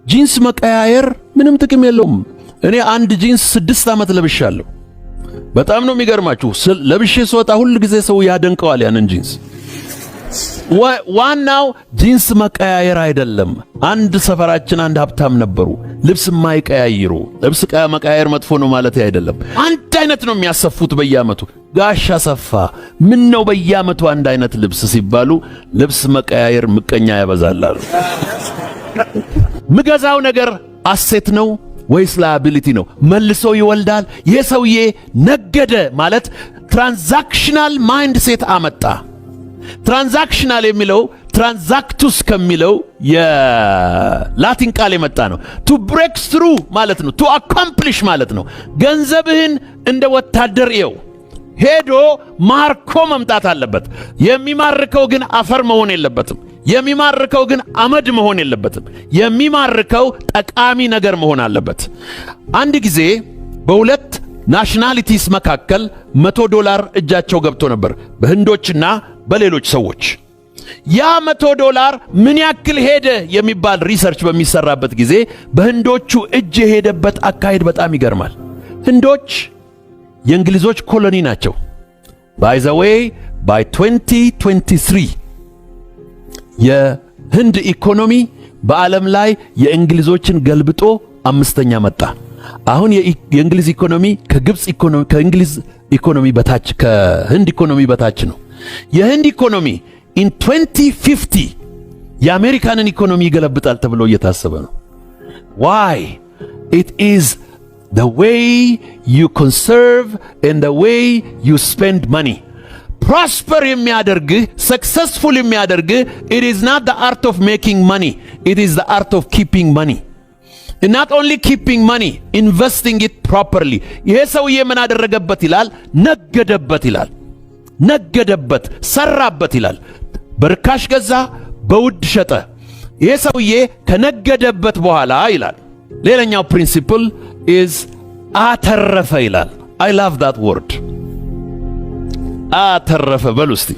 ጂንስ መቀያየር ምንም ጥቅም የለውም። እኔ አንድ ጂንስ 6 ዓመት ለብሻለሁ። በጣም ነው የሚገርማችሁ። ለብሼ ስወጣ ሁሉ ጊዜ ሰው ያደንቀዋል ያንን ጂንስ። ዋናው ጂንስ መቀያየር አይደለም። አንድ ሰፈራችን አንድ ሀብታም ነበሩ፣ ልብስ የማይቀያይሩ። ልብስ መቀያየር መጥፎ ነው ማለት አይደለም። አንድ አይነት ነው የሚያሰፉት በየዓመቱ። ጋሽ አሰፋ ምን ነው በየዓመቱ አንድ አይነት ልብስ ሲባሉ ልብስ መቀያየር ምቀኛ ያበዛላሉ። ምገዛው ነገር አሴት ነው ወይስ ላያቢሊቲ ነው? መልሶ ይወልዳል። ይሄ ሰውዬ ነገደ ማለት ትራንዛክሽናል ማይንድ ሴት አመጣ። ትራንዛክሽናል የሚለው ትራንዛክቱስ ከሚለው የላቲን ቃል የመጣ ነው። ቱ ብሬክ ትሩ ማለት ነው። ቱ አኮምፕሊሽ ማለት ነው። ገንዘብህን እንደ ወታደር ይው ሄዶ ማርኮ መምጣት አለበት። የሚማርከው ግን አፈር መሆን የለበትም። የሚማርከው ግን አመድ መሆን የለበትም። የሚማርከው ጠቃሚ ነገር መሆን አለበት። አንድ ጊዜ በሁለት ናሽናሊቲስ መካከል $100 እጃቸው ገብቶ ነበር፣ በህንዶችና በሌሎች ሰዎች። ያ $100 ምን ያክል ሄደ የሚባል ሪሰርች በሚሰራበት ጊዜ በህንዶቹ እጅ የሄደበት አካሄድ በጣም ይገርማል። ህንዶች የእንግሊዞች ኮሎኒ ናቸው። ባይ ዘ ዌይ ባይ 2023 የህንድ ኢኮኖሚ በዓለም ላይ የእንግሊዞችን ገልብጦ 5ኛ መጣ። አሁን የእንግሊዝ ኢኮኖሚ ከእንግሊዝ ኢኮኖሚ በታች ከህንድ ኢኮኖሚ በታች ነው። የህንድ ኢኮኖሚ in 2050 የአሜሪካንን ኢኮኖሚ ይገለብጣል ተብሎ እየታሰበ ነው። why? It is the way you conserve and the way you spend money. prosper የሚያደርግህ successful የሚያደርግህ it is not the art of making money, it is the art of keeping money. And not only keeping money, investing it properly. ይሄ ሰውዬ ምን አደረገበት ይላል? ነገደበት ይላል። ነገደበት፣ ሰራበት ይላል። በርካሽ ገዛ፣ በውድ ሸጠ። ይሄ ሰውዬ ከነገደበት በኋላ ይላል ሌላኛው ፕሪንሲፕል is አተረፈ ይላል። I love that word. አተረፈ በሉ እስቲ።